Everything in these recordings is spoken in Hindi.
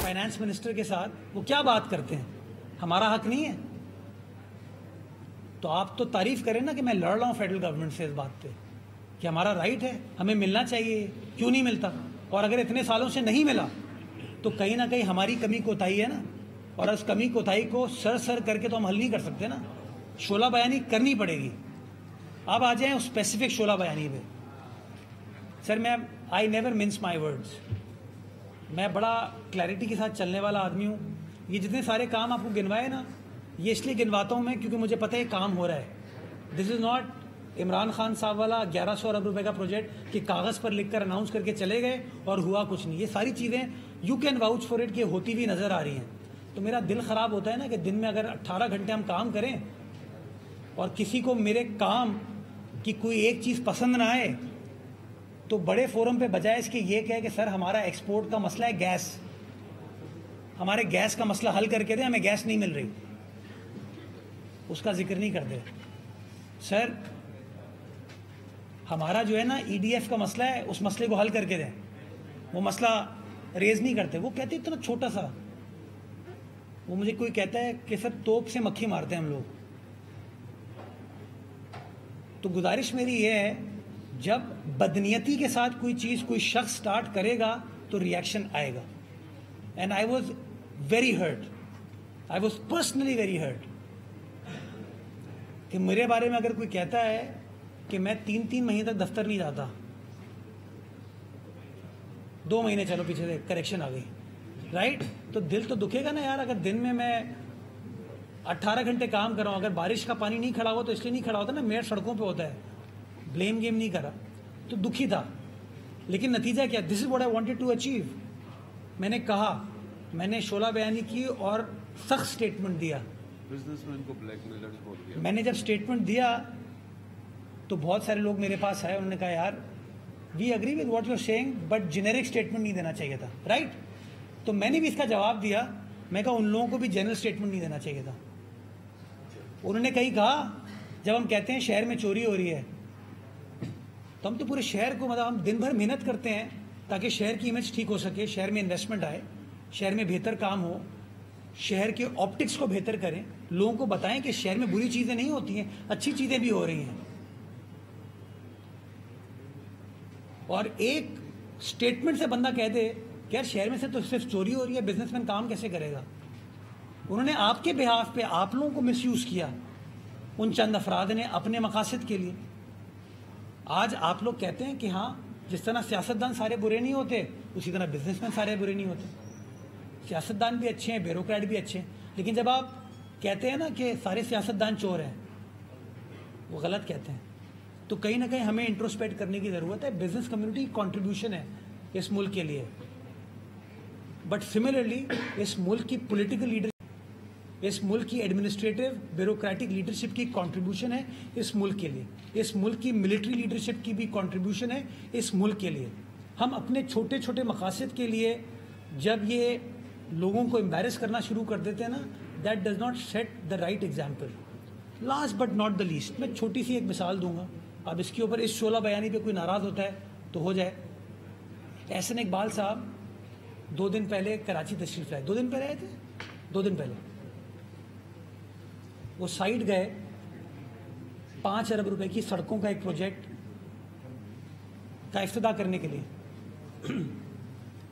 फाइनेंस मिनिस्टर के साथ, वो क्या बात करते हैं, हमारा हक नहीं है? तो आप तो तारीफ करें ना कि मैं लड़ रहा हूँ फेडरल गवर्नमेंट से इस बात पे कि हमारा राइट है, हमें मिलना चाहिए, क्यों नहीं मिलता? और अगर इतने सालों से नहीं मिला तो कहीं ना कहीं हमारी कमी कोताही है ना, और उस कमी कोताही को सर करके तो हम हल नहीं कर सकते ना, शोला बयानी करनी पड़ेगी। अब आ जाएं उस स्पेसिफिक शोला बयानी पे। सर मैं I never mince my words, मैं बड़ा क्लैरिटी के साथ चलने वाला आदमी हूँ। ये जितने सारे काम आपको गिनवाए ना, ये इसलिए गिनवाता हूँ मैं क्योंकि मुझे पता है काम हो रहा है। This is not Imran Khan साहब वाला 1100 अरब रुपए का प्रोजेक्ट कि कागज़ पर लिखकर अनाउंस करके चले गए और हुआ कुछ नहीं। ये सारी चीज़ें you can vouch for it कि होती हुई नज़र आ रही हैं। तो मेरा दिल ख़राब होता है ना कि दिन में अगर 18 घंटे हम काम करें और किसी को मेरे काम की कोई एक चीज़ पसंद ना आए, तो बड़े फोरम पे बजाय इसके ये कहे कि सर हमारा एक्सपोर्ट का मसला है गैस, हमारे गैस का मसला हल करके दें, हमें गैस नहीं मिल रही, उसका जिक्र नहीं करते। सर हमारा जो है ना ईडीएफ का मसला है, उस मसले को हल करके दें, वो मसला रेज नहीं करते। वो कहते इतना छोटा सा, वो मुझे कोई कहता है कि सर तोप से मक्खी मारते हैं हम लोग। तो गुजारिश मेरी ये है, जब बदनीयती के साथ कोई चीज़ कोई शख्स स्टार्ट करेगा तो रिएक्शन आएगा। And I was very hurt, I was personally very hurt कि मेरे बारे में अगर कोई कहता है कि मैं 3 महीने तक दफ्तर नहीं जाता, 2 महीने चलो पीछे से करेक्शन आ गई, राइट? तो दिल तो दुखेगा ना यार। अगर दिन में मैं 18 घंटे काम कर रहा हूँ, अगर बारिश का पानी नहीं खड़ा हुआ तो इसलिए नहीं खड़ा होता ना, मेयर सड़कों पे होता है, ब्लेम गेम नहीं करा, तो दुखी था। लेकिन नतीजा क्या? This is what I wanted to achieve. मैंने कहा, मैंने शोला बयानी की और सख्त स्टेटमेंट दिया। बिजनेसमैन को ब्लैकमेलर्स बोल दिया। मैंने जब स्टेटमेंट दिया तो बहुत सारे लोग मेरे पास आए, उन्होंने कहा यार we agree with what you are saying but generic statement नहीं देना चाहिए था, राइट? तो मैंने भी इसका जवाब दिया, मैं कहा उन लोगों को भी जनरल स्टेटमेंट नहीं देना चाहिए था। उन्होंने कहीं कहा जब हम कहते हैं शहर में चोरी हो रही है, तो हम तो पूरे शहर को, मतलब हम दिन भर मेहनत करते हैं ताकि शहर की इमेज ठीक हो सके, शहर में इन्वेस्टमेंट आए, शहर में बेहतर काम हो, शहर के ऑप्टिक्स को बेहतर करें, लोगों को बताएं कि शहर में बुरी चीज़ें नहीं होती हैं, अच्छी चीज़ें भी हो रही हैं। और एक स्टेटमेंट से बंदा कह दे कि यार शहर में से तो सिर्फ चोरी हो रही है, बिजनेसमैन काम कैसे करेगा? उन्होंने आपके बिहाफ पे आप लोगों को मिसयूज़ किया, उन चंद अफराद ने अपने मकासद के लिए। आज आप लोग कहते हैं कि हाँ, जिस तरह सियासतदान सारे बुरे नहीं होते, उसी तरह बिजनेसमैन सारे बुरे नहीं होते। सियासतदान भी अच्छे हैं, ब्यूरोक्रेट भी अच्छे हैं, लेकिन जब आप कहते हैं ना कि सारे सियासतदान चोर हैं, वो गलत कहते हैं। तो कहीं ना कहीं हमें इंट्रोस्पेक्ट करने की ज़रूरत है। बिजनेस कम्युनिटी कॉन्ट्रीब्यूशन है इस मुल्क के लिए, बट सिमिलरली इस मुल्क की पॉलिटिकल लीडर, इस मुल्क की एडमिनिस्ट्रेटिव ब्यूरोक्रेटिक लीडरशिप की कंट्रीब्यूशन है इस मुल्क के लिए, इस मुल्क की मिलिट्री लीडरशिप की भी कंट्रीब्यूशन है इस मुल्क के लिए। हम अपने छोटे छोटे मकासद के लिए जब ये लोगों को एम्बैरेस करना शुरू कर देते हैं ना, that does not set the right example. Last but not the least, मैं छोटी सी एक मिसाल दूंगा। अब इसके ऊपर इस शोला बयानी पे कोई नाराज़ होता है तो हो जाए। एहसन इकबाल साहब 2 दिन पहले कराची तशरीफ लाए, 2 दिन पहले आए थे, 2 दिन पहले वो साइड गए, 5 अरब रुपए की सड़कों का एक प्रोजेक्ट का इफ्तिताह करने के लिए।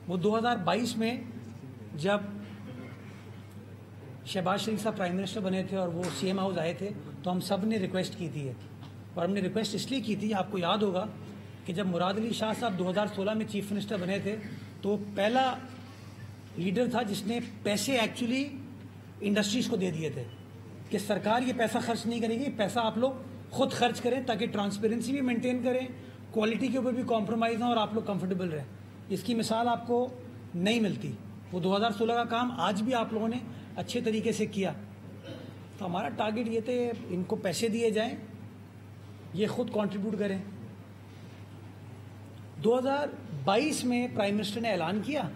वो 2022 में जब शहबाज शरीफ साहब प्राइम मिनिस्टर बने थे और वो सीएम हाउस आए थे, तो हम सब ने रिक्वेस्ट की थी, और हमने रिक्वेस्ट इसलिए की थी, आपको याद होगा कि जब मुराद अली शाह साहब 2016 में चीफ मिनिस्टर बने थे, तो पहला लीडर था जिसने पैसे एक्चुअली इंडस्ट्रीज़ को दे दिए थे कि सरकार ये पैसा खर्च नहीं करेगी, पैसा आप लोग खुद खर्च करें ताकि ट्रांसपेरेंसी भी मेंटेन करें, क्वालिटी के ऊपर भी कॉम्प्रोमाइज़ ना और आप लोग कंफर्टेबल रहें। इसकी मिसाल आपको नहीं मिलती। वो 2016 का काम आज भी आप लोगों ने अच्छे तरीके से किया। तो हमारा टारगेट ये थे, इनको पैसे दिए जाएं, ये खुद कंट्रीब्यूट करें। 2022 में प्राइम मिनिस्टर ने ऐलान किया,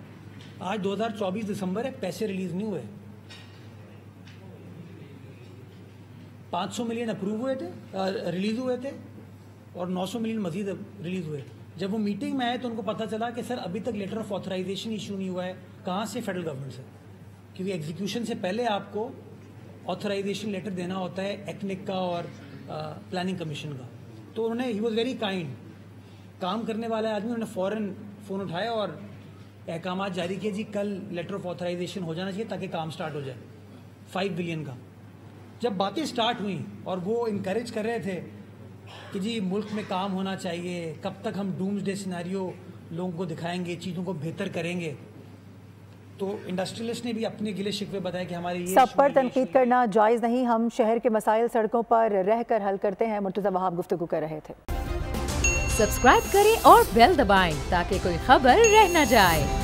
आज 2024 दिसंबर है, पैसे रिलीज नहीं हुए। 500 मिलियन अप्रूव हुए थे, रिलीज हुए थे, और 900 मिलियन मजीद रिलीज हुए। जब वो मीटिंग में आए तो उनको पता चला कि सर अभी तक लेटर ऑफ ऑथराइजेशन इशू नहीं हुआ है। कहाँ से? फेडरल गवर्नमेंट से, क्योंकि एग्जीक्यूशन से पहले आपको ऑथराइजेशन लेटर देना होता है एक्निक का और प्लानिंग कमीशन का। तो उन्होंने, ही वॉज वेरी काइंड, काम करने वाला आदमी, उन्होंने फ़ौरन फ़ोन उठाया और अहकाम जारी किए, जी कल लेटर ऑफ ऑथराइजेशन हो जाना चाहिए ताकि काम स्टार्ट हो जाए 5 बिलियन का। जब बातें स्टार्ट हुई और वो इनकरेज कर रहे थे कि जी मुल्क में काम होना चाहिए, कब तक हम डूम्सडे सिनेरियो लोगों को दिखाएंगे, चीज़ों को बेहतर करेंगे, तो इंडस्ट्रियलिस्ट ने भी अपने गिले शिकवे बताए कि हमारे ये सब पर तनकीद करना जायज़ नहीं, हम शहर के मसाइल सड़कों पर रहकर हल करते हैं। मुर्तज़ा वहाब गुफ्तगू कर रहे थे। सब्सक्राइब करें और बेल दबाएं ताकि कोई खबर रह न जाए।